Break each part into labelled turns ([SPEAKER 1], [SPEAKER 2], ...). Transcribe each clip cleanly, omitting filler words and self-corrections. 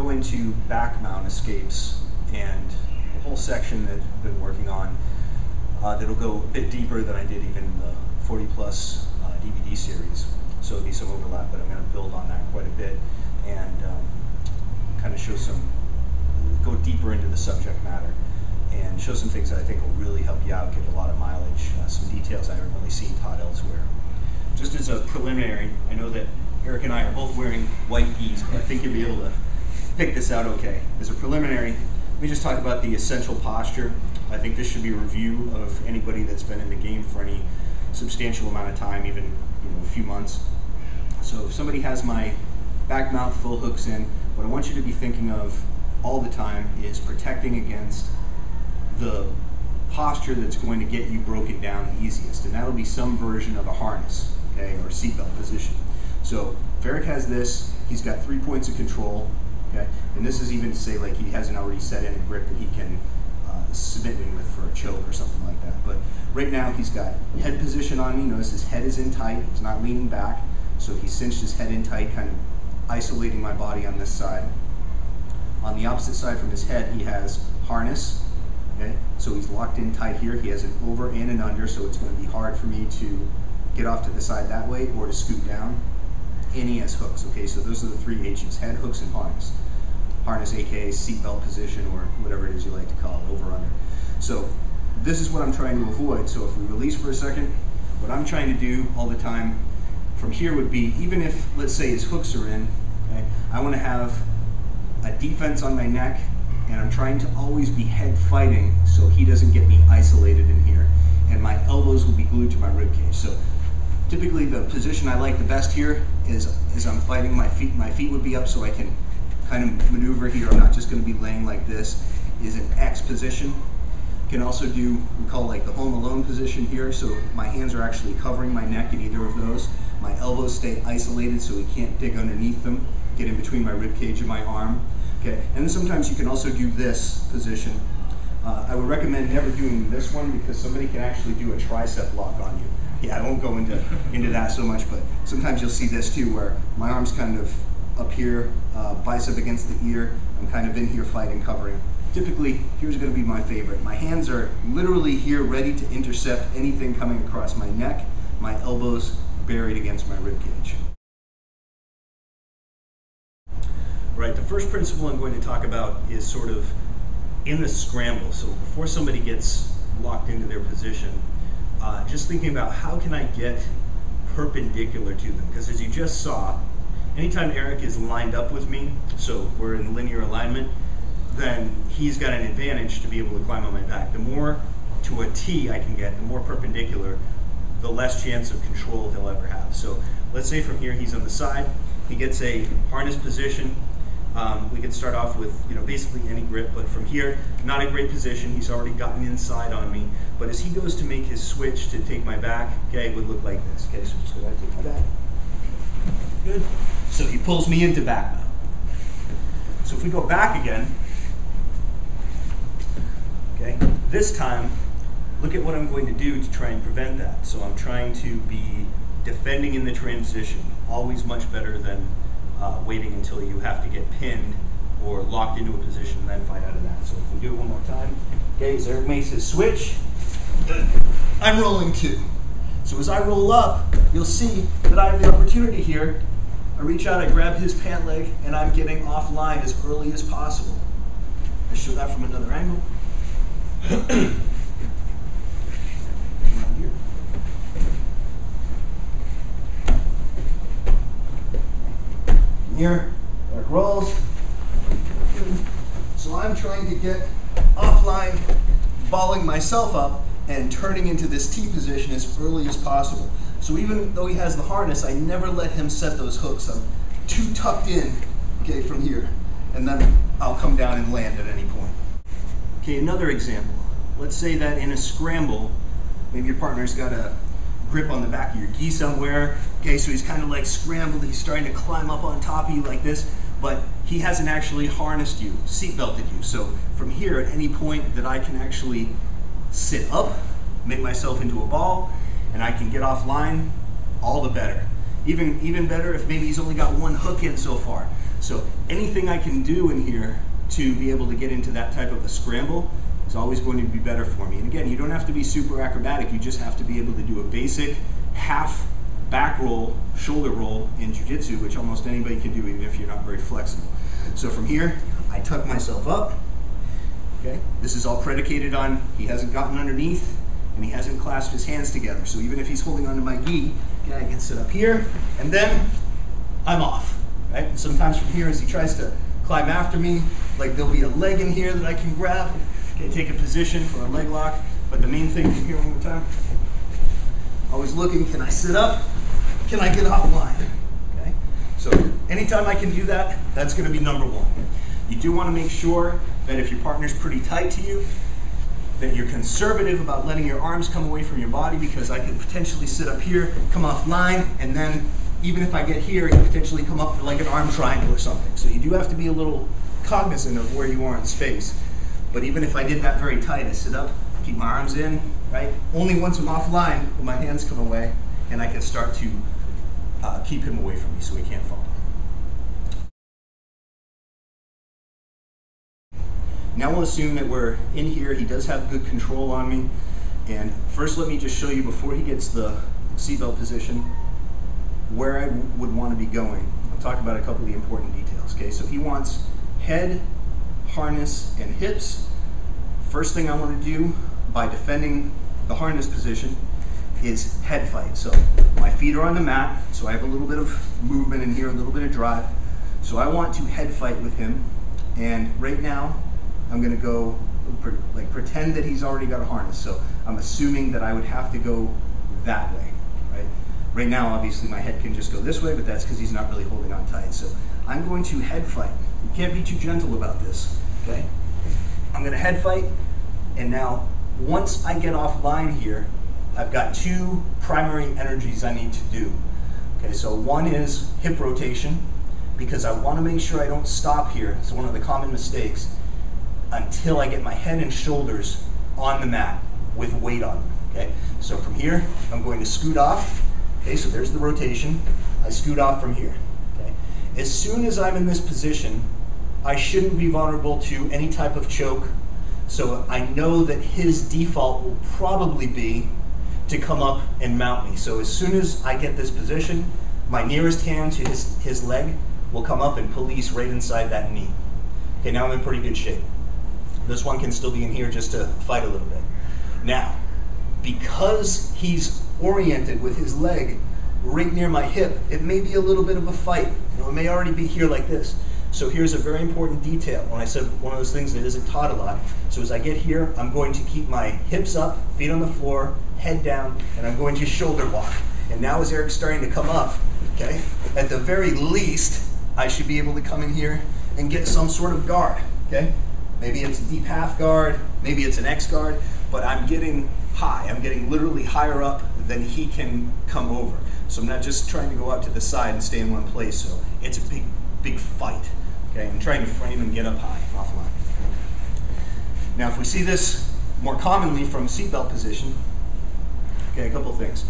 [SPEAKER 1] go into back mount escapes and a whole section that I've been working on that'll go a bit deeper than I did even in the 40 plus DVD series. So it'll be some overlap, but I'm going to build on that quite a bit and kind of go deeper into the subject matter and show some things that I think will really help you out, get a lot of mileage, some details I haven't really seen taught elsewhere. Just as a preliminary, I know that Eric and I are both wearing white gis, but I think you'll be able to pick this out okay. As a preliminary, let me just talk about the essential posture. I think this should be a review of anybody that's been in the game for any substantial amount of time, even a few months. So if somebody has my back mount full hooks in, what I want you to be thinking of all the time is protecting against the posture that's going to get you broken down the easiest, and that'll be some version of a harness, okay, or seatbelt position. So if Eric has this, he's got 3 points of control, okay, and this is even to say like he hasn't already set in a grip that he can submit me with for a choke or something like that. But right now he's got head position on me. Notice his head is in tight, he's not leaning back, so he cinched his head in tight, kind of isolating my body on this side. On the opposite side from his head, he has harness. Okay, so he's locked in tight here. He has an over and an under, so it's going to be hard for me to get off to the side that way or to scoot down. And he has hooks. Okay, so those are the 3 H's: head, hooks, and harness. Harness, aka seatbelt position, or whatever it is you like to call it, over under. So this is what I'm trying to avoid. So if we release for a second, what I'm trying to do all the time from here would be, even if, let's say, his hooks are in, okay, I want to have a defense on my neck, and I'm trying to always be head fighting so he doesn't get me isolated in here, and my elbows will be glued to my rib cage. So typically the position I like the best here is I'm fighting, my feet would be up so I can kind of maneuver here. I'm not just going to be laying like this. Is an X position. You can also do, we call like the home alone position here, so my hands are actually covering my neck in either of those. My elbows stay isolated so he can't dig underneath them, get in between my rib cage and my arm. Okay, and then sometimes you can also do this position. I would recommend never doing this one because somebody can actually do a tricep lock on you. Yeah, I won't go into that so much, but sometimes you'll see this too, where my arm's kind of up here, bicep against the ear. I'm kind of in here fighting, covering. Typically, here's going to be my favorite. My hands are literally here ready to intercept anything coming across my neck, my elbows buried against my rib cage. Right, the first principle I'm going to talk about is sort of in the scramble. So before somebody gets locked into their position, just thinking about how can I get perpendicular to them? Because as you just saw, anytime Eric is lined up with me, so we're in linear alignment, then he's got an advantage to be able to climb on my back. The more to a T I can get, the more perpendicular, the less chance of control he'll ever have. So let's say from here he's on the side, he gets a harness position. We could start off with basically any grip, but from here, not a great position. He's already gotten inside on me. But as he goes to make his switch to take my back, okay, it would look like this. Okay, so just go ahead and take my back. Good. So he pulls me into back mount. So if we go back again, okay, this time, look at what I'm going to do to try and prevent that. So I'm trying to be defending in the transition, always much better than waiting until you have to get pinned or locked into a position and then fight out of that. So if we do it one more time, okay, as Eric makes his switch, I'm rolling 2. So as I roll up, you'll see that I have the opportunity here. I reach out, I grab his pant leg, and I'm getting offline as early as possible. I show that from another angle. Around here. Here, Eric rolls. So I'm trying to get offline, balling myself up and turning into this T position as early as possible. So even though he has the harness, I never let him set those hooks. I'm too tucked in, okay, from here. And then I'll come down and land at any point. Okay, another example. Let's say that in a scramble, maybe your partner's got a grip on the back of your gi somewhere. Okay, so he's kind of like scrambled, he's starting to climb up on top of you like this, but he hasn't actually harnessed you, seatbelted you. So from here, at any point that I can actually sit up, make myself into a ball, and I can get offline, all the better. Even better if maybe he's only got one hook in so far. So anything I can do in here to be able to get into that type of a scramble is always going to be better for me. And again, you don't have to be super acrobatic, you just have to be able to do a basic half back roll, shoulder roll in jiu-jitsu, which almost anybody can do even if you're not very flexible. So from here, I tuck myself up. Okay, this is all predicated on he hasn't gotten underneath and he hasn't clasped his hands together. So even if he's holding onto my gi, I can sit up here and then I'm off. Right? And sometimes from here, as he tries to climb after me, like there'll be a leg in here that I can grab. Okay, take a position for a leg lock. But the main thing from here, one more time, always looking, can I sit up? Can I get offline? Okay, so anytime I can do that, that's going to be number one. You do want to make sure that if your partner's pretty tight to you, that you're conservative about letting your arms come away from your body, because I could potentially sit up here, come offline, and then even if I get here, I could potentially come up for like an arm triangle or something. So you do have to be a little cognizant of where you are in space. But even if I did that very tight, I sit up, keep my arms in, right? Only once I'm offline will my hands come away, and I can start to keep him away from me so he can't fall. Now we'll assume that we're in here. He does have good control on me. And first let me just show you, before he gets the seatbelt position, where I would want to be going. I'll talk about a couple of the important details. Okay, so he wants head, harness, and hips. First thing I want to do by defending the harness position is head fight. So my feet are on the mat, so I have a little bit of movement in here, a little bit of drive. So I want to head fight with him. And right now, I'm going to go, like, pretend that he's already got a harness. So I'm assuming that I would have to go that way, right? Right now, obviously, my head can just go this way, but that's because he's not really holding on tight. So I'm going to head fight. You can't be too gentle about this, okay? I'm going to head fight, and now once I get offline here, I've got two primary energies I need to do. Okay, so one is hip rotation, because I want to make sure I don't stop here. It's one of the common mistakes, until I get my head and shoulders on the mat with weight on them. Okay, so from here, I'm going to scoot off. Okay, so there's the rotation. I scoot off from here. Okay, as soon as I'm in this position, I shouldn't be vulnerable to any type of choke. So I know that his default will probably be to come up and mount me. So as soon as I get this position, my nearest hand to his leg will come up and police right inside that knee. Okay, now I'm in pretty good shape. This one can still be in here just to fight a little bit. Now, because he's oriented with his leg right near my hip, it may be a little bit of a fight. You know, it may already be here like this. So here's a very important detail. When I said one of those things that isn't taught a lot. So as I get here, I'm going to keep my hips up, feet on the floor, head down, and I'm going to shoulder walk. And now as Eric's starting to come up, okay, at the very least, I should be able to come in here and get some sort of guard, okay? Maybe it's a deep half guard, maybe it's an X guard, but I'm getting high. I'm getting literally higher up than he can come over. So I'm not just trying to go out to the side and stay in one place. So it's a big fight. Okay, I'm trying to frame and get up high, offline. Now, if we see this more commonly from seatbelt position, okay, a couple things.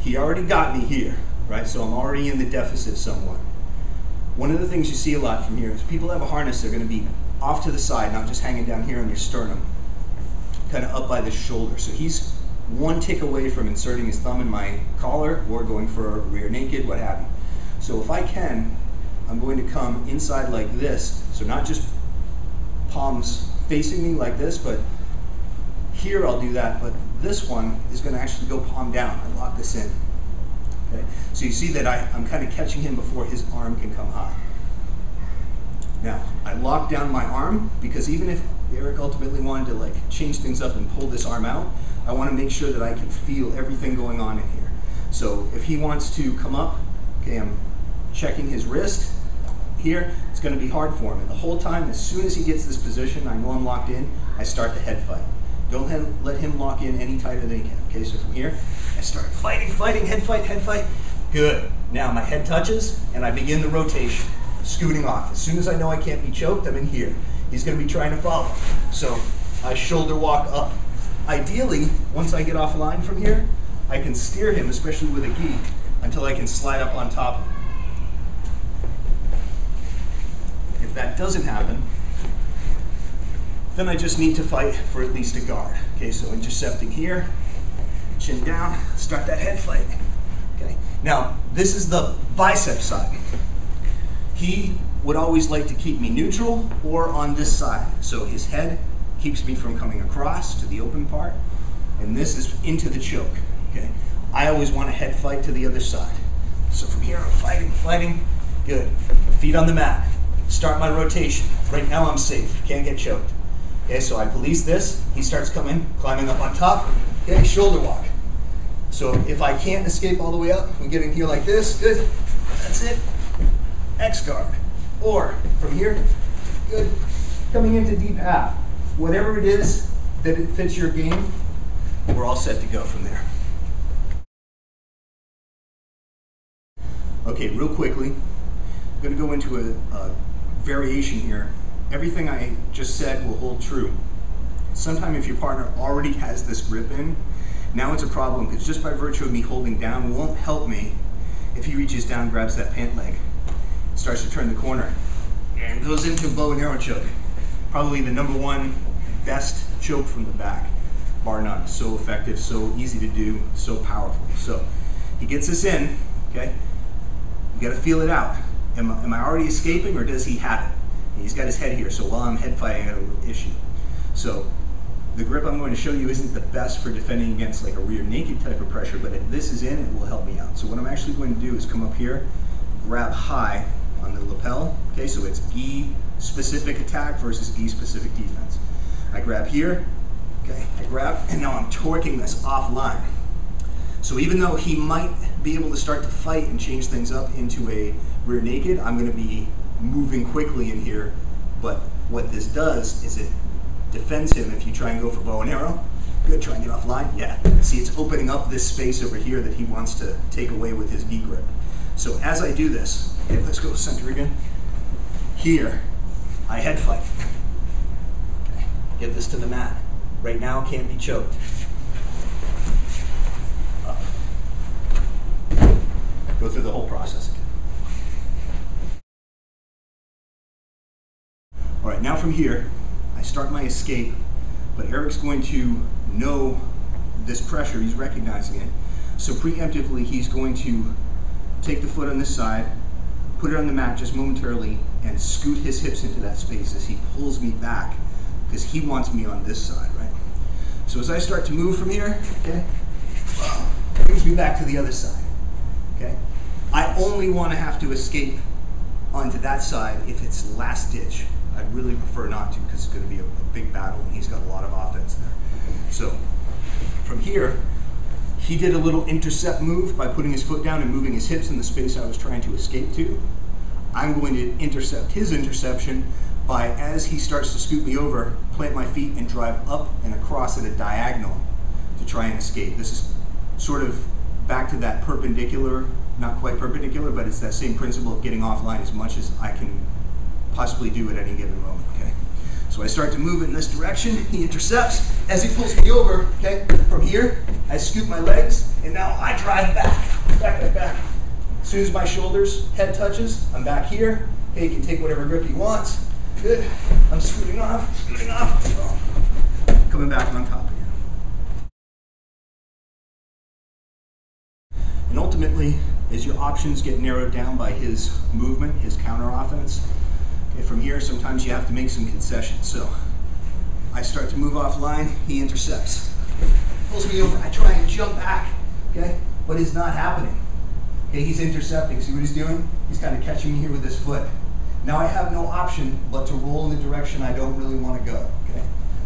[SPEAKER 1] He already got me here, right? So I'm already in the deficit somewhat. One of the things you see a lot from here is people have a harness, they're going to be off to the side, not just hanging down here on your sternum, kind of up by the shoulder. So he's one tick away from inserting his thumb in my collar or going for a rear naked, what have you. So if I can, I'm going to come inside like this. So not just palms facing me like this, but here I'll do that. But this one is going to actually go palm down. I lock this in. Okay? So you see that I'm kind of catching him before his arm can come high. Now, I lock down my arm because even if Eric ultimately wanted to like change things up and pull this arm out, I want to make sure that I can feel everything going on in here. So if he wants to come up, okay, I'm checking his wrist here, it's going to be hard for him. And the whole time, as soon as he gets this position, I know I'm locked in, I start the head fight. Don't let him lock in any tighter than he can. Okay, so from here, I start fighting, head fight. Good. Now my head touches and I begin the rotation, scooting off. As soon as I know I can't be choked, I'm in here. He's going to be trying to follow. So I shoulder walk up. Ideally, once I get offline from here, I can steer him, especially with a gi, until I can slide up on top of him. If that doesn't happen, then I just need to fight for at least a guard. Okay, so intercepting here, chin down, start that head fight. Okay, now this is the bicep side. He would always like to keep me neutral or on this side. So his head keeps me from coming across to the open part, and this is into the choke. Okay, I always want a head fight to the other side. So from here I'm fighting, good. Feet on the mat, start my rotation. Right now I'm safe, can't get choked. Okay, so I police this, he starts climbing up on top, okay, shoulder walk. So if I can't escape all the way up, I'm getting here like this, good, that's it, X guard. Or from here, good, coming into deep half. Whatever it is that it fits your game, we're all set to go from there. Okay, real quickly, I'm going to go into a variation here. Everything I just said will hold true. Sometime if your partner already has this grip in, now it's a problem because just by virtue of me holding down won't help me if he reaches down, grabs that pant leg, starts to turn the corner, and goes into bow and arrow choke. Probably the #1 best choke from the back, bar none. So effective, so easy to do, so powerful. So he gets this in, okay? You gotta feel it out. Am I already escaping or does he have it? And he's got his head here, so while I'm head fighting, I got a little issue. So the grip I'm going to show you isn't the best for defending against like a rear naked type of pressure, but if this is in, it will help me out. So what I'm actually going to do is come up here, grab high on the lapel, okay, so it's gi specific attack versus gi specific defense. I grab here, okay, I grab, and now I'm torquing this offline. So even though he might be able to start to fight and change things up into a rear naked, I'm going to be moving quickly in here, but what this does is it defends him if you try and go for bow and arrow. Good, try and get offline, yeah. See, it's opening up this space over here that he wants to take away with his gi grip. So as I do this, okay, let's go center again. Here, I head fight. Okay, get this to the mat. Right now, can't be choked. Up. Go through the whole process again. All right, now from here, I start my escape, but Eric's going to know this pressure, he's recognizing it. So preemptively, he's going to take the foot on this side, put it on the mat just momentarily, and scoot his hips into that space as he pulls me back, because he wants me on this side, right? So as I start to move from here, okay, brings me back to the other side, okay? I only want to have to escape onto that side if it's last ditch. I'd really prefer not to because it's going to be a big battle and he's got a lot of offense there. So from here, he did a little intercept move by putting his foot down and moving his hips in the space I was trying to escape to. I'm going to intercept his interception by, as he starts to scoot me over, plant my feet and drive up and across at a diagonal to try and escape. This is sort of back to that perpendicular, not quite perpendicular, but it's that same principle of getting offline as much as I can possibly do at any given moment, okay? So I start to move in this direction, he intercepts. As he pulls me over, okay, from here, I scoop my legs, and now I drive back. As soon as my shoulders, head touches, I'm back here. Okay, he can take whatever grip he wants. Good, I'm scooting off. Coming back on top again. And ultimately, as your options get narrowed down by his movement, his counter offense, okay, from here, sometimes you have to make some concessions. So I start to move offline, he intercepts. Pulls me over, I try and jump back, okay? But it's not happening. Okay, he's intercepting, see what he's doing? He's kind of catching me here with his foot. Now I have no option but to roll in the direction I don't really want to go, okay?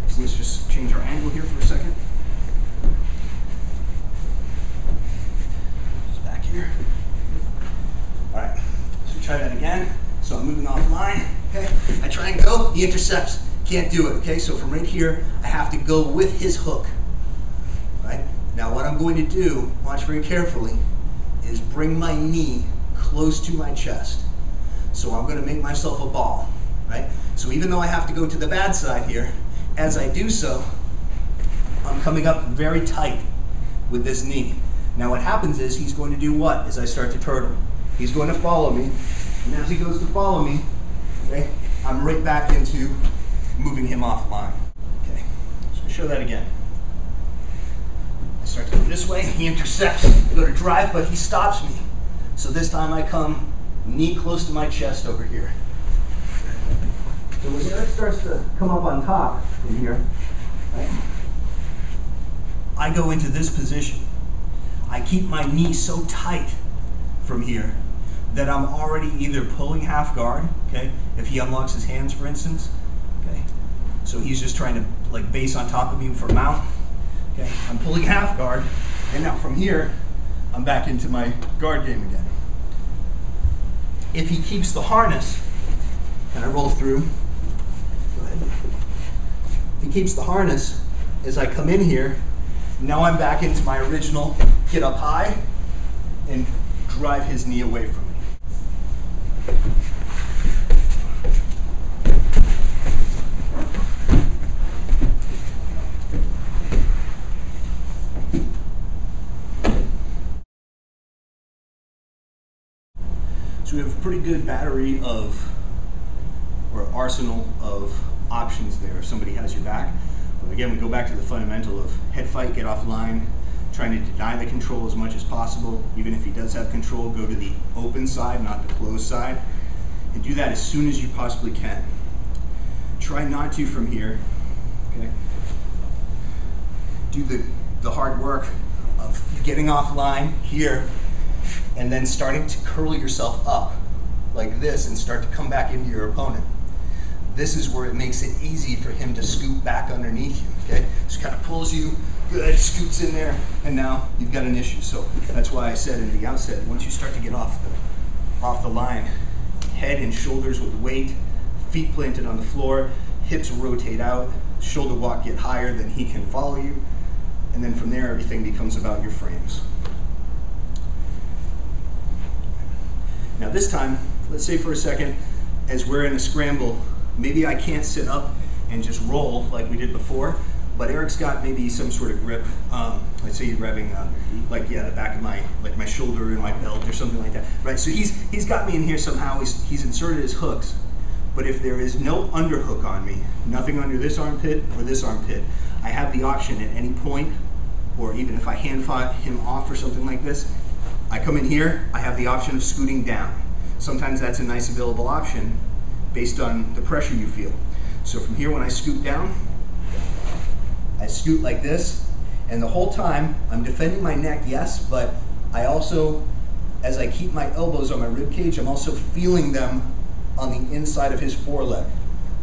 [SPEAKER 1] So let's just change our angle here for a second. Just back here. All right, so try that again. So I'm moving offline, okay? I try and go, he intercepts, can't do it, okay? So from right here, I have to go with his hook, right? Now what I'm going to do, watch very carefully, is bring my knee close to my chest. So I'm gonna make myself a ball, right? So even though I have to go to the bad side here, as I do so, I'm coming up very tight with this knee. Now what happens is he's going to do what as I start to turtle? He's going to follow me. And as he goes to follow me, okay, I'm right back into moving him offline. Okay, so I'll show that again. I start to go this way, he intercepts, I go to drive, but he stops me. So this time I come knee close to my chest over here. So when Eric starts to come up on top from here, right, I go into this position. I keep my knee so tight from here that I'm already either pulling half guard, okay, if he unlocks his hands, for instance, okay, so he's just trying to like base on top of me for mount, okay, I'm pulling half guard, and now from here, I'm back into my guard game again. If he keeps the harness, and I roll through, go ahead. If he keeps the harness, as I come in here, now I'm back into my original get up high and drive his knee away from me. So we have a pretty good battery of, or arsenal of options there if somebody has your back. But again, we go back to the fundamental of head fight, get offline, trying to deny the control as much as possible. Even if he does have control, go to the open side, not the closed side, and do that as soon as you possibly can. Try not to from here, okay? Do the hard work of getting offline here, and then starting to curl yourself up like this and start to come back into your opponent. This is where it makes it easy for him to scoot back underneath you, okay? Just kind of pulls you, good, scoots in there, and now you've got an issue. So that's why I said in the outset, once you start to get off the line, head and shoulders with weight, feet planted on the floor, hips rotate out, shoulder walk get higher, then he can follow you, and then from there everything becomes about your frames. Now this time, let's say for a second, as we're in a scramble, maybe I can't sit up and just roll like we did before, but Eric's got maybe some sort of grip. Let's say you're grabbing like, yeah, the back of my shoulder and my belt or something like that, right? So he's got me in here somehow, he's inserted his hooks, but if there is no underhook on me, nothing under this armpit or this armpit, I have the option at any point, or even if I hand fight him off or something like this, I come in here, I have the option of scooting down. Sometimes that's a nice available option based on the pressure you feel. So from here, when I scoot down, I scoot like this, and the whole time I'm defending my neck, yes, but I also, as I keep my elbows on my rib cage, I'm also feeling them on the inside of his foreleg.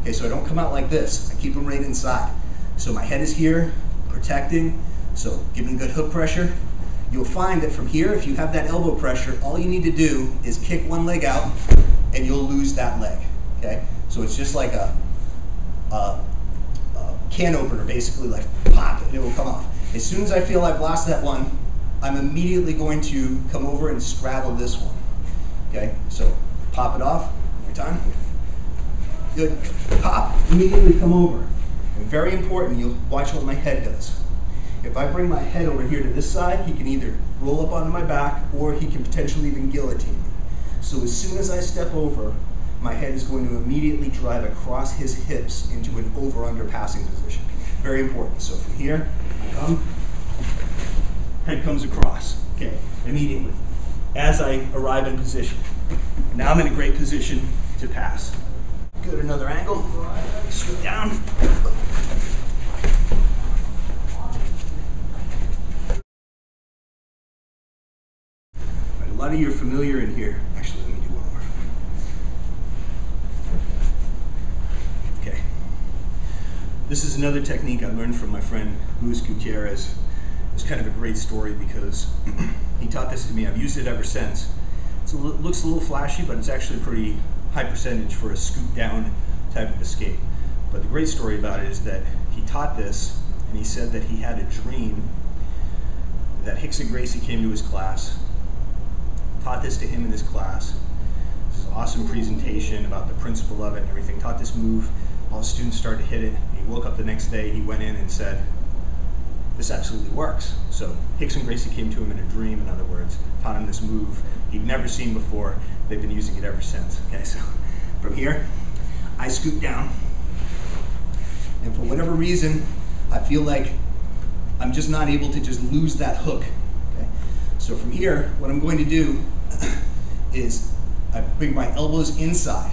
[SPEAKER 1] Okay, so I don't come out like this, I keep them right inside. So my head is here, protecting, so giving good hook pressure. You'll find that from here, if you have that elbow pressure, all you need to do is kick one leg out and you'll lose that leg, okay? So it's just like a can opener, basically, like pop, and it will come off. As soon as I feel I've lost that one, I'm immediately going to come over and straddle this one, okay? So pop it off, one more time. Good, pop, immediately come over. And very important, you'll watch what my head does. If I bring my head over here to this side, he can either roll up onto my back or he can potentially even guillotine me. So as soon as I step over, my head is going to immediately drive across his hips into an over-under passing position. Very important. So from here, I come, head comes across, okay, immediately, as I arrive in position. Now I'm in a great position to pass. Good, another angle, scoot down. A lot of you are familiar in here. Actually, let me do one more. Okay. This is another technique I learned from my friend Luis Gutierrez. It's kind of a great story because he taught this to me. I've used it ever since. It looks a little flashy, but it's actually a pretty high percentage for a scoot down type of escape. But the great story about it is that he taught this, and he said that he had a dream that Rickson Gracie came to his class, taught this to him in his class. This is an awesome presentation about the principle of it and everything. Taught this move, all the students started to hit it. He woke up the next day, he went in and said, this absolutely works. So Rickson Gracie came to him in a dream, in other words, taught him this move he'd never seen before. They've been using it ever since. Okay, so from here, I scoop down. And for whatever reason, I feel like I'm just not able to just lose that hook. Okay? So from here, what I'm going to do is I bring my elbows inside.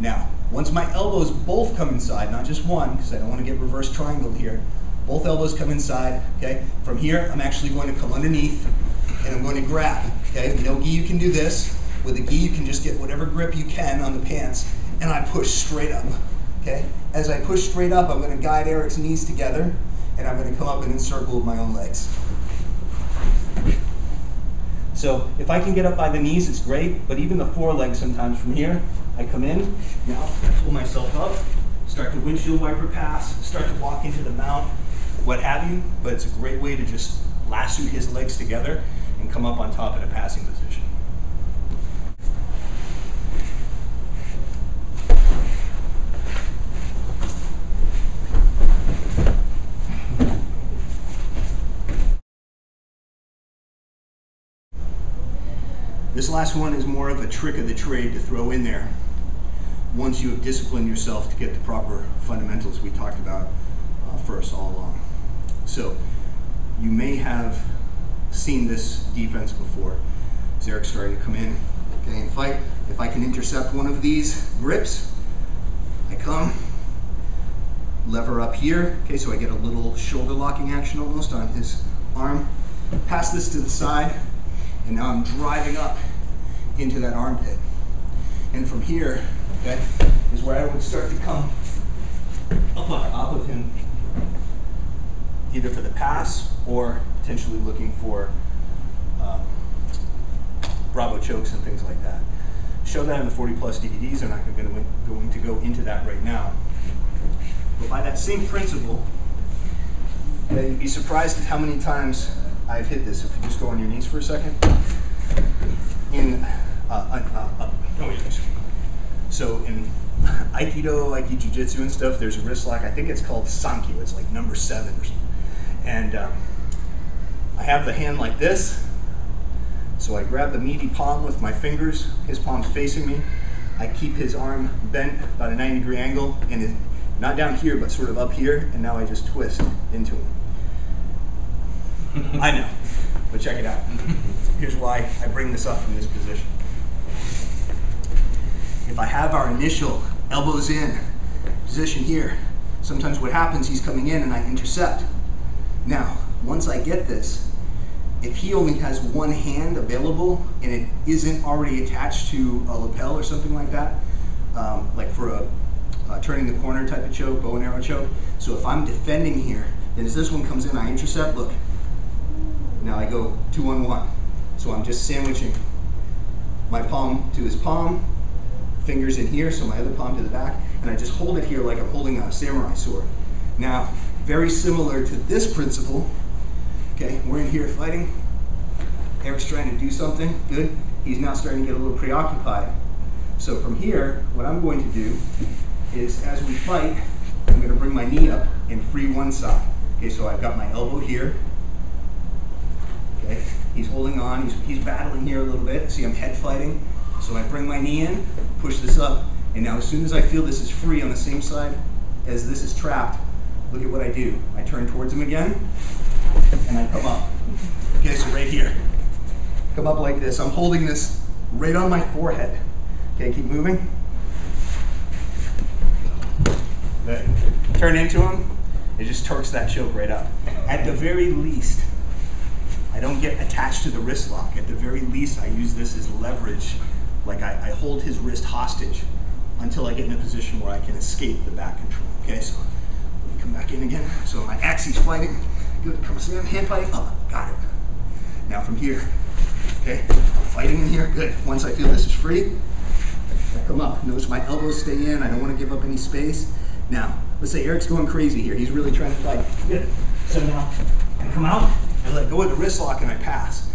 [SPEAKER 1] Now, once my elbows both come inside, not just one, because I don't want to get reverse triangled here, both elbows come inside, okay? From here, I'm actually going to come underneath, and I'm going to grab, okay? No gi, you can do this. With a gi, you can just get whatever grip you can on the pants, and I push straight up, okay? As I push straight up, I'm going to guide Eric's knees together, and I'm going to come up and encircle with my own legs. So if I can get up by the knees, it's great, but even the forelegs sometimes from here, I come in, now I pull myself up, start the windshield wiper pass, start to walk into the mount, what have you, but it's a great way to just lasso his legs together and come up on top in a passing position. This last one is more of a trick of the trade to throw in there once you have disciplined yourself to get the proper fundamentals we talked about first all along. So you may have seen this defense before. As Eric's starting to come in, okay, and fight. If I can intercept one of these grips, I come, lever up here, okay, so I get a little shoulder locking action almost on his arm, pass this to the side, and now I'm driving up into that armpit. And from here, okay, is where I would start to come up on top of him, either for the pass or potentially looking for Bravo chokes and things like that. Show that in the 40 plus DVDs. I'm not going to go into that right now. But by that same principle, you'd be surprised at how many times I've hit this. If you just go on your knees for a second. So in Aikido, Aiki Jiu-Jitsu and stuff, there's a wrist lock. I think it's called Sankyo. It's like number 7 or something. And I have the hand like this. So I grab the meaty palm with my fingers. His palm's facing me. I keep his arm bent about a 90-degree angle, and not down here, but sort of up here. And now I just twist into him. I know, but check it out. Here's why I bring this up from this position. If I have our initial elbows in position here, sometimes what happens, he's coming in and I intercept. Now, once I get this, if he only has one hand available and it isn't already attached to a lapel or something like that, like for a turning the corner type of choke, bow and arrow choke. So if I'm defending here, then as this one comes in, I intercept, look. Now I go 2-on-1. So I'm just sandwiching my palm to his palm, fingers in here, so my other palm to the back, and I just hold it here like I'm holding a samurai sword. Now, very similar to this principle, okay, we're in here fighting. Eric's trying to do something, good. He's now starting to get a little preoccupied. So from here, what I'm going to do is, as we fight, I'm going to bring my knee up and free one side. Okay, so I've got my elbow here. Okay, he's holding on, he's battling here a little bit. See, I'm head fighting. So I bring my knee in, push this up, and now as soon as I feel this is free on the same side as this is trapped, look at what I do. I turn towards him again, and I come up. Okay, so right here. Come up like this. I'm holding this right on my forehead. Okay, keep moving. Good. Turn into him, it just torques that choke right up. At the very least, I don't get attached to the wrist lock. At the very least, I use this as leverage. Like I hold his wrist hostage until I get in a position where I can escape the back control. Okay, so let me come back in again. So my axis fighting. Good, comes in, hand fighting, up, got it. Now from here, okay, I'm fighting in here, good. Once I feel this is free, I come up. Notice my elbows stay in, I don't want to give up any space. Now, let's say Eric's going crazy here. He's really trying to fight. Good. So now I come out, I let go of the wrist lock and I pass.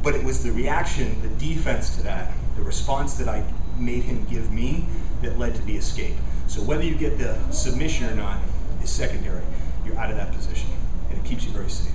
[SPEAKER 1] But it was the reaction, the defense to that, the response that I made him give me that led to the escape. So whether you get the submission or not is secondary. You're out of that position, and it keeps you very safe.